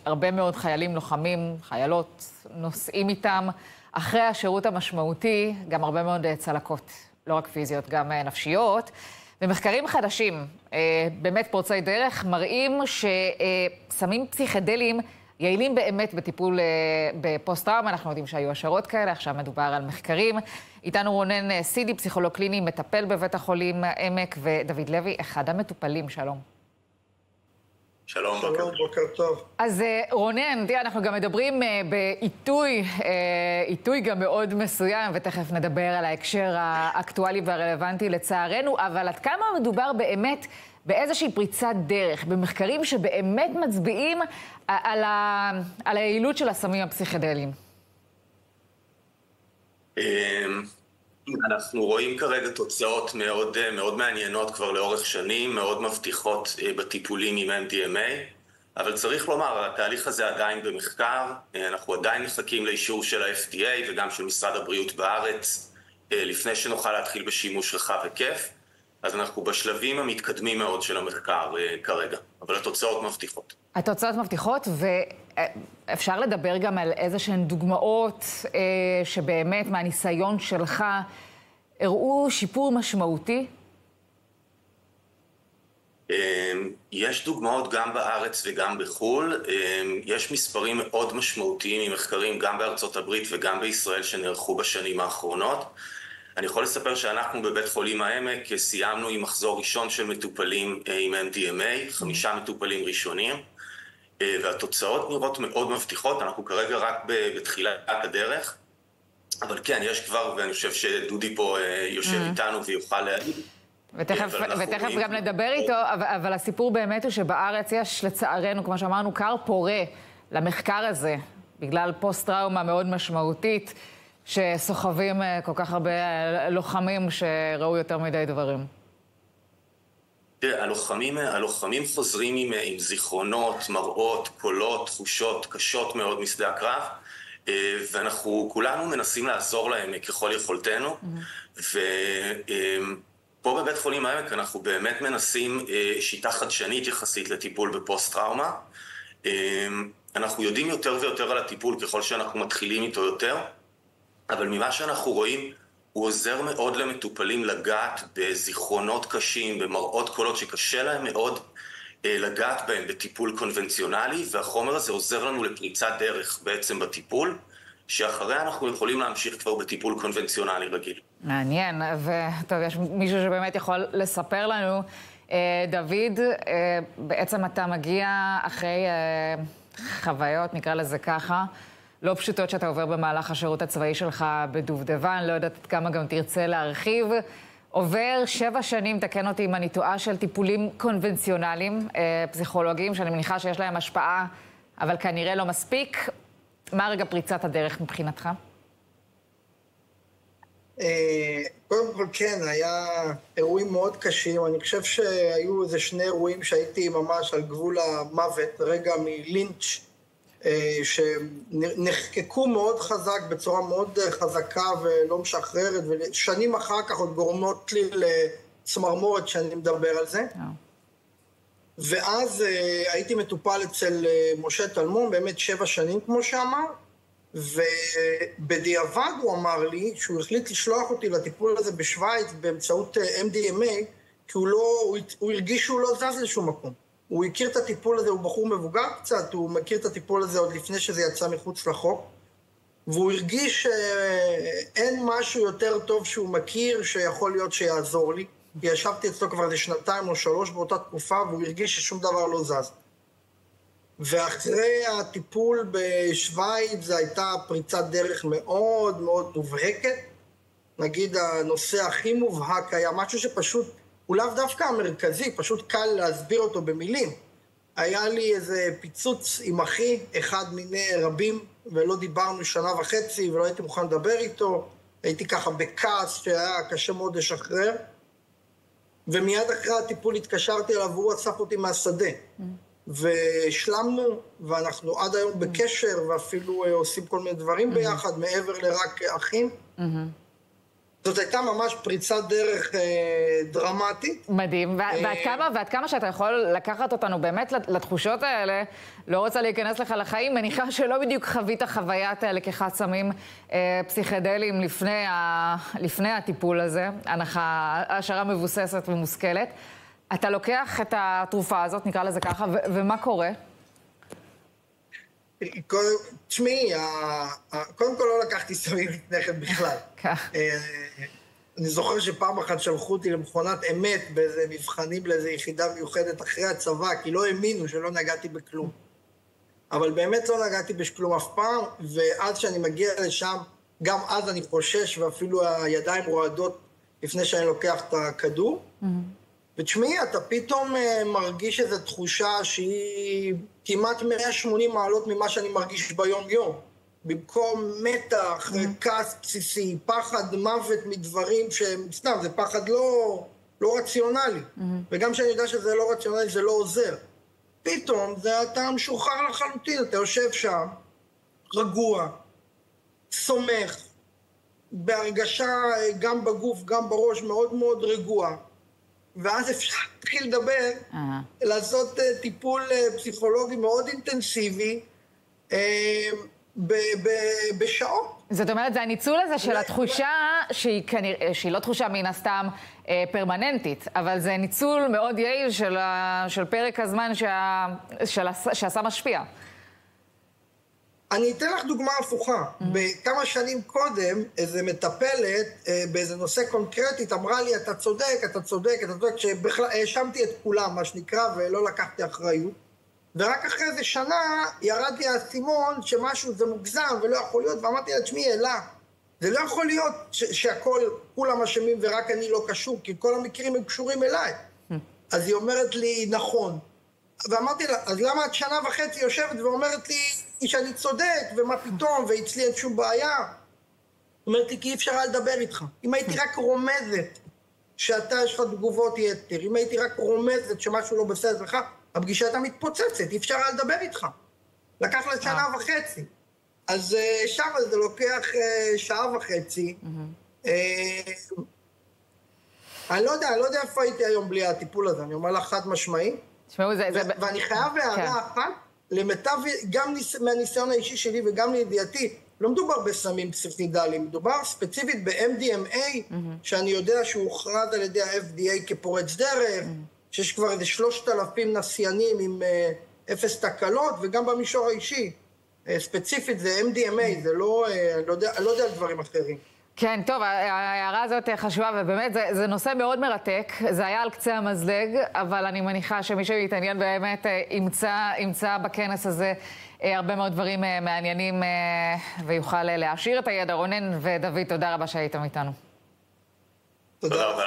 הרבה מאוד חיילים לוחמים, חיילות, נוסעים איתם. אחרי השירות המשמעותי, גם הרבה מאוד צלקות, לא רק פיזיות, גם נפשיות. ומחקרים חדשים, באמת פורצי דרך, מראים שסמים פסיכדליים יעילים באמת בטיפול בפוסט-טראומה. אנחנו יודעים שהיו השערות כאלה, עכשיו מדובר על מחקרים. איתנו רונן סידי, פסיכולוג קליני, מטפל בבית החולים העמק, ודוד לוי, אחד המטופלים. שלום. שלום, בוקר טוב. אז רונן, אנחנו גם מדברים בעיתוי גם מאוד מסוים, ותכף נדבר על ההקשר האקטואלי והרלוונטי לצערנו, אבל עד כמה מדובר באמת באיזושהי פריצת דרך, במחקרים שבאמת מצביעים על היעילות של הסמים הפסיכדליים? אנחנו רואים כרגע תוצאות מאוד מעניינות כבר לאורך שנים, מאוד מבטיחות בטיפולים עם MDMA, אבל צריך לומר, התהליך הזה עדיין במחקר, אנחנו עדיין מחכים לאישור של ה-FDA וגם של משרד הבריאות בארץ, לפני שנוכל להתחיל בשימוש רחב היקף, אז אנחנו בשלבים המתקדמים מאוד של המחקר כרגע, אבל התוצאות מבטיחות. התוצאות מבטיחות, ואפשר לדבר גם על איזשהן דוגמאות שבאמת מהניסיון שלך הראו שיפור משמעותי? יש דוגמאות גם בארץ וגם בחו"ל. יש מספרים מאוד משמעותיים ממחקרים גם בארצות הברית וגם בישראל שנערכו בשנים האחרונות. אני יכול לספר שאנחנו בבית חולים העמק סיימנו עם מחזור ראשון של מטופלים עם MDMA, 5 מטופלים ראשונים, והתוצאות נראות מאוד מבטיחות. אנחנו כרגע רק בתחילת הדרך, אבל כן, יש כבר, ואני חושב שדודי פה יושב איתנו ויוכל להגיד. ותכף גם נדבר איתו, אבל הסיפור באמת הוא שבארץ יש לצערנו, כמו שאמרנו, קר פורה למחקר הזה, בגלל פוסט-טראומה מאוד משמעותית, שסוחבים כל כך הרבה לוחמים שראו יותר מדי דברים. תראה, הלוחמים חוזרים עם זיכרונות, מראות, קולות, תחושות קשות מאוד משדה הקרב, ואנחנו כולנו מנסים לעזור להם ככל יכולתנו, ופה בבית חולים העמק אנחנו באמת מנסים שיטה חדשנית יחסית לטיפול בפוסט-טראומה. אנחנו יודעים יותר ויותר על הטיפול ככל שאנחנו מתחילים איתו יותר, אבל ממה שאנחנו רואים, הוא עוזר מאוד למטופלים לגעת בזיכרונות קשים, במראות קולות שקשה להם מאוד לגעת בהם בטיפול קונבנציונלי, והחומר הזה עוזר לנו לפריצת דרך בעצם בטיפול, שאחריה אנחנו יכולים להמשיך כבר בטיפול קונבנציונלי רגיל. מעניין, וטוב, יש מישהו שבאמת יכול לספר לנו. דוד, בעצם אתה מגיע אחרי חוויות, נקרא לזה ככה, לא פשוטות שאתה עובר במהלך השירות הצבאי שלך בדובדבן, לא יודעת עד כמה גם תרצה להרחיב. עובר 7 שנים, תקן אותי אם אני טועה, של טיפולים קונבנציונליים, פסיכולוגיים, שאני מניחה שיש להם השפעה, אבל כנראה לא מספיק. מה רגע פריצת הדרך מבחינתך? קודם כל כן, היה אירועים מאוד קשים. אני חושב שהיו איזה 2 אירועים שהייתי ממש על גבול המוות, רגע מלינץ', שנחקקו מאוד חזק, בצורה מאוד חזקה ולא משחררת, ושנים אחר כך עוד גורמות לי לצמרמורת שאני מדבר על זה. ואז הייתי מטופל אצל משה טלמון, באמת 7 שנים כמו שאמר, ובדיעבד הוא אמר לי שהוא החליט לשלוח אותי לטיפול הזה בשוויץ באמצעות MDMA, כי הוא הרגיש שהוא לא זז לשום מקום. הוא הכיר את הטיפול הזה, הוא בחור מבוגר קצת, הוא מכיר את הטיפול הזה עוד לפני שזה יצא מחוץ לחוק, והוא הרגיש שאין משהו יותר טוב שהוא מכיר שיכול להיות שיעזור לי, כי ישבתי אצלו כבר איזה 2 או 3 באותה תקופה, והוא הרגיש ששום דבר לא זז. ואחרי הטיפול בשוויץ, זו הייתה פריצת דרך מאוד מאוד מובהקת. נגיד, הנושא הכי מובהק היה משהו שפשוט, הוא לאו דווקא המרכזי, פשוט קל להסביר אותו במילים. היה לי איזה פיצוץ עם אחי, אחד מיני רבים, ולא דיברנו 1.5 שנה, ולא הייתי מוכן לדבר איתו. הייתי ככה בכעס שהיה קשה מאוד לשחרר. ומיד אחרי הטיפול התקשרתי אליו, והוא אסף אותי מהשדה. והשלמנו, ואנחנו עד היום בקשר, ואפילו עושים כל מיני דברים ביחד, מעבר לרק אחים. זאת הייתה ממש פריצת דרך דרמטית. מדהים. ועד כמה שאתה יכול לקחת אותנו באמת לתחושות האלה, לא רוצה להיכנס לך לחיים, מניחה שלא בדיוק חווית חוויית לקיחת סמים פסיכדליים לפני הטיפול הזה, הנחה השערה מבוססת ומושכלת. אתה לוקח את התרופה הזאת, נקרא לזה ככה, ומה קורה? תשמעי, קודם כל לא לקחתי סמים לפני כן בכלל. אני זוכר שפעם אחת שלחו אותי למכונת אמת באיזה מבחנים לאיזו יחידה מיוחדת אחרי הצבא, כי לא האמינו שלא נגעתי בכלום. אבל באמת לא נגעתי בכלום אף פעם, ועד שאני מגיע לשם, גם אז אני חושש, ואפילו הידיים רועדות לפני שאני לוקח את הכדור. ותשמעי, אתה פתאום מרגיש איזו תחושה שהיא כמעט 180 מעלות ממה שאני מרגיש ביום-יום. במקום מתח, כעס בסיסי, פחד מוות מדברים שהם, סתם, זה פחד לא רציונלי. וגם כשאני יודע שזה לא רציונלי, זה לא עוזר. פתאום אתה משוחרר לחלוטין, אתה יושב שם, רגוע, סומך, בהרגשה גם בגוף, גם בראש, מאוד מאוד רגוע. ואז אפשר להתחיל לדבר, לעשות טיפול פסיכולוגי מאוד אינטנסיבי, בשעות. זאת אומרת, זה הניצול הזה של התחושה שהיא לא תחושה מן הסתם פרמננטית, אבל זה ניצול מאוד יעיל של פרק הזמן שהסם משפיע. אני אתן לך דוגמה הפוכה. בכמה שנים קודם, איזו מטפלת באיזה נושא קונקרטית אמרה לי, אתה צודק, אתה צודק, אתה צודק, שבכלל האשמתי את כולם, מה שנקרא, ולא לקחתי אחריות. ורק אחרי איזה שנה ירדתי האסימון שמשהו זה מוגזם ולא יכול להיות, ואמרתי לה, תשמעי, אלה, זה לא יכול להיות שהכל, כולם אשמים ורק אני לא קשור, כי כל המקרים הם קשורים אליי. אז היא אומרת לי, נכון. ואמרתי לה, אז למה את שנה וחצי יושבת ואומרת לי שאני צודק, ומה פתאום, ואצלי אין שום בעיה? אומרת לי, כי אי אפשר היה לדבר איתך. אם הייתי רק רומזת שאתה יש לך תגובות יתר, אם הייתי רק רומזת שמשהו לא בסדר לך, הפגישה הייתה מתפוצצת, אי אפשר היה לדבר איתך. לקח לה שנה וחצי. אז שם זה לוקח שעה וחצי. אני לא יודע איפה הייתי היום בלי הטיפול הזה, אני אומר לך חד משמעי. ואני חייב הערה אחת, למיטב, גם מהניסיון האישי שלי וגם לידיעתי, לא מדובר בסמים פסיכידליים, מדובר ספציפית ב-MDMA, שאני יודע שהוא הוכרז על ידי ה-FDA כפורץ דרך, שיש כבר איזה 3,000 נסיינים עם 0 תקלות, וגם במישור האישי. ספציפית זה MDMA, זה לא יודע על דברים אחרים. כן, טוב, ההערה הזאת חשובה, ובאמת זה נושא מאוד מרתק. זה היה על קצה המזלג, אבל אני מניחה שמי שיתעניין באמת ימצא בכנס הזה הרבה מאוד דברים מעניינים, ויוכל להעשיר את הידע. רונן ודוד, תודה רבה שהייתם איתנו. תודה רבה.